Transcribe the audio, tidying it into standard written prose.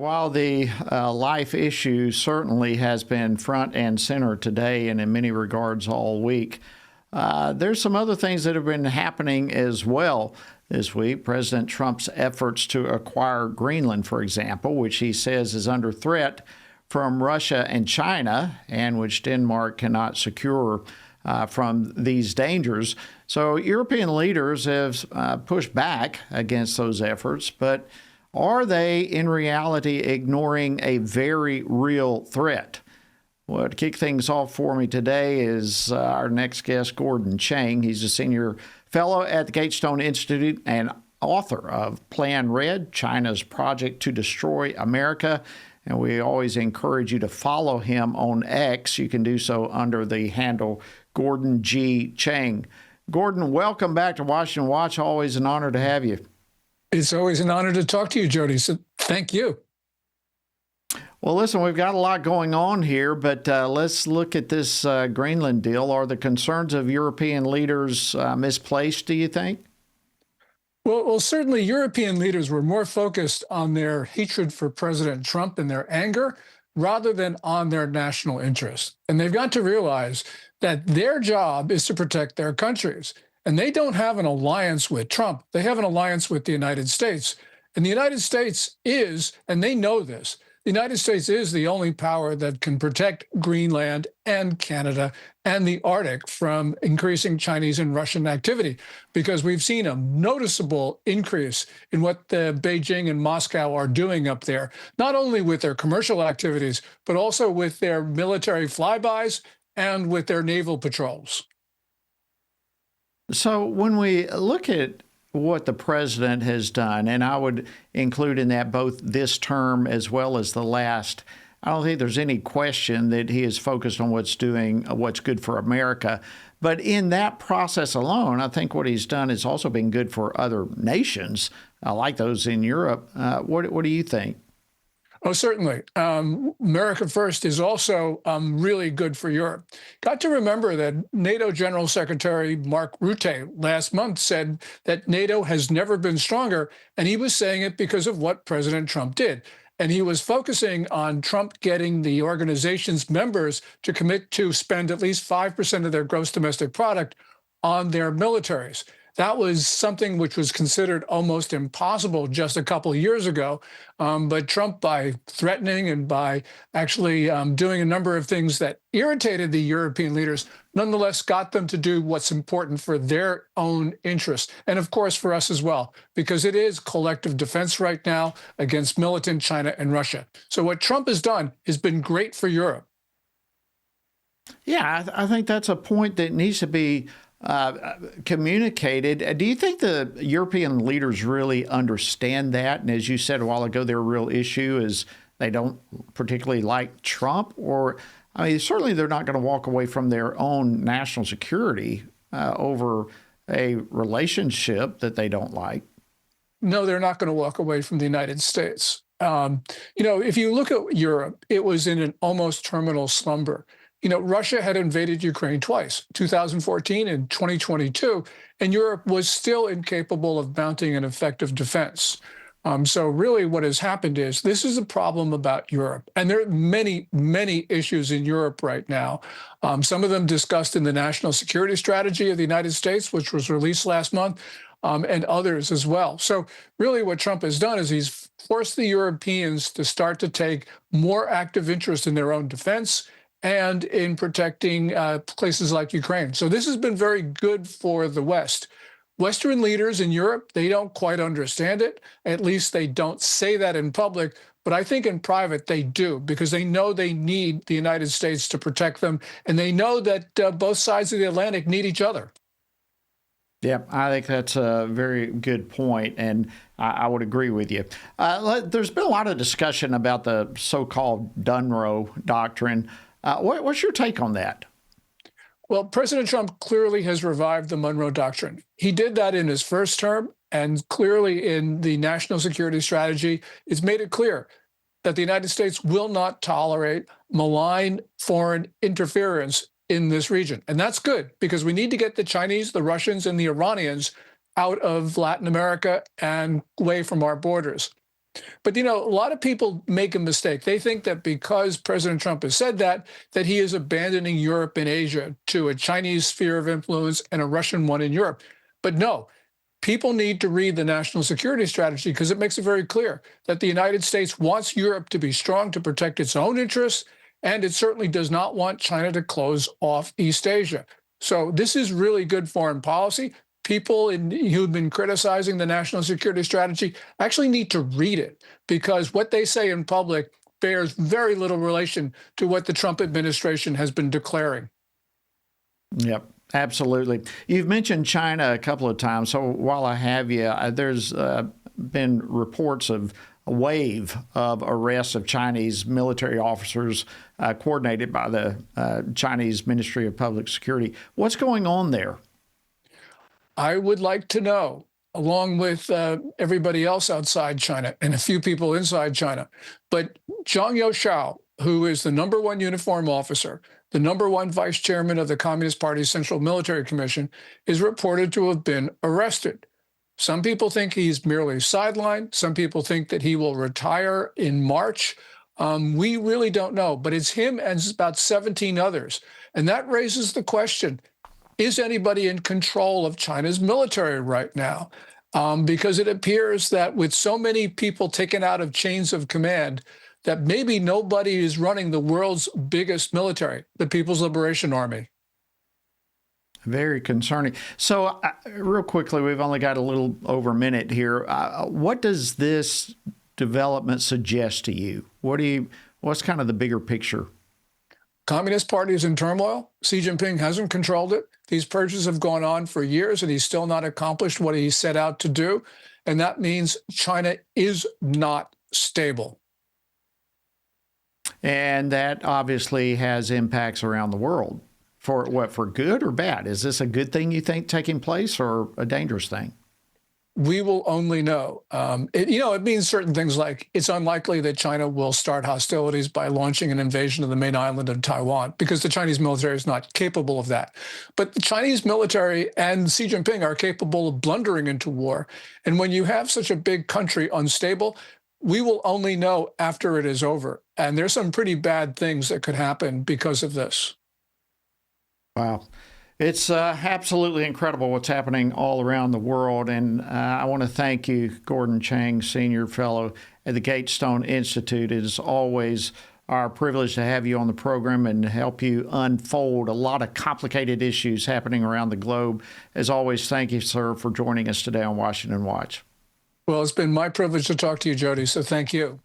while the life issue certainly has been front and center today and in many regards all week, there's some other things that have been happening as well this week. President Trump's efforts to acquire Greenland, for example, which he says is under threat from Russia and China, and which Denmark cannot secure from these dangers. So European leaders have pushed back against those efforts, but are they in reality ignoring a very real threat? Well, to kick things off for me today is our next guest, Gordon Chang. He's a senior fellow at the Gatestone Institute and author of Plan Red, China's Project to Destroy America. And we always encourage you to follow him on X. You can do so under the handle Gordon G. Chang. Gordon, welcome back to Washington Watch. Always an honor to have you. It's always an honor to talk to you, Jody. So thank you. Well, listen, we've got a lot going on here, but let's look at this Greenland deal. Are the concerns of European leaders misplaced, do you think? Well, certainly European leaders were more focused on their hatred for President Trump and their anger rather than on their national interests. And they've got to realize that their job is to protect their countries. And they don't have an alliance with Trump. They have an alliance with the United States. And the United States is, and they know this, the United States is the only power that can protect Greenland and Canada and the Arctic from increasing Chinese and Russian activity, because we've seen a noticeable increase in what the Beijing and Moscow are doing up there, not only with their commercial activities, but also with their military flybys and with their naval patrols. So when we look at what the president has done, and I would include in that both this term as well as the last, I don't think there's any question that he is focused on what's good for America. But in that process alone, I think what he's done has also been good for other nations, like those in Europe. What do you think? Oh, certainly. America First is also really good for Europe. Got to remember that NATO General Secretary Mark Rutte last month said that NATO has never been stronger, and he was saying it because of what President Trump did. And he was focusing on Trump getting the organization's members to commit to spend at least 5% of their gross domestic product on their militaries. That was something which was considered almost impossible just a couple of years ago. But Trump, by threatening and by actually doing a number of things that irritated the European leaders, nonetheless got them to do what's important for their own interests. And of course, for us as well, because it is collective defense right now against militant China and Russia. So what Trump has done has been great for Europe. Yeah, I think that's a point that needs to be communicated. Do you think the European leaders really understand that? And as you said a while ago, their real issue is they don't particularly like Trump, or, I mean, certainly they're not going to walk away from their own national security over a relationship that they don't like. No, they're not going to walk away from the United States. If you look at Europe, it was in an almost terminal slumber. Russia had invaded Ukraine twice, 2014 and 2022, and Europe was still incapable of mounting an effective defense. So really what has happened is this is a problem about Europe. And there are many, many issues in Europe right now. Some of them discussed in the National Security Strategy of the United States, which was released last month, and others as well. So really what Trump has done is he's forced the Europeans to start to take more active interest in their own defense and in protecting places like Ukraine. So this has been very good for the West. Western leaders in Europe, they don't quite understand it. At least they don't say that in public. But I think in private they do, because they know they need the United States to protect them. And they know that both sides of the Atlantic need each other. Yeah, I think that's a very good point, and I would agree with you. There's been a lot of discussion about the so-called Monroe Doctrine. What's your take on that? Well, President Trump clearly has revived the Monroe Doctrine. He did that in his first term, and clearly in the national security strategy, it's made it clear that the United States will not tolerate malign foreign interference in this region. And that's good, because we need to get the Chinese, the Russians, and the Iranians out of Latin America and away from our borders. But, a lot of people make a mistake. They think that because President Trump has said that he is abandoning Europe and Asia to a Chinese sphere of influence and a Russian one in Europe. But no, people need to read the national security strategy because it makes it very clear that the United States wants Europe to be strong to protect its own interests, and it certainly does not want China to close off East Asia. So this is really good foreign policy. People who've been criticizing the national security strategy actually need to read it, because what they say in public bears very little relation to what the Trump administration has been declaring. Yep. Absolutely. You've mentioned China a couple of times. So while I have you, there's been reports of a wave of arrests of Chinese military officers coordinated by the Chinese Ministry of Public Security. What's going on there? I would like to know, along with everybody else outside China and a few people inside China. But Zhang Youshao, who is the #1 uniform officer, the #1 vice chairman of the Communist Party's Central Military Commission, is reported to have been arrested. Some people think he's merely sidelined. Some people think that he will retire in March. We really don't know, but it's him and about 17 others. And that raises the question, is anybody in control of China's military right now? Because it appears that with so many people taken out of chains of command, that maybe nobody is running the world's biggest military, the People's Liberation Army. Very concerning. So real quickly, we've only got a little over a minute here. What does this development suggest to you? What's kind of the bigger picture? Communist Party is in turmoil. Xi Jinping hasn't controlled it. These purges have gone on for years, and he's still not accomplished what he set out to do. And that means China is not stable. And that obviously has impacts around the world. For what, for good or bad? Is this a good thing, you think, taking place, or a dangerous thing? We will only know. It means certain things like it's unlikely that China will start hostilities by launching an invasion of the main island of Taiwan, because the Chinese military is not capable of that. But the Chinese military and Xi Jinping are capable of blundering into war. And when you have such a big country unstable, we will only know after it is over. And there's some pretty bad things that could happen because of this. Wow. It's absolutely incredible what's happening all around the world. And I want to thank you, Gordon Chang, Senior Fellow at the Gatestone Institute. It is always our privilege to have you on the program and help you unfold a lot of complicated issues happening around the globe. As always, thank you, sir, for joining us today on Washington Watch. Well, it's been my privilege to talk to you, Jody, so thank you.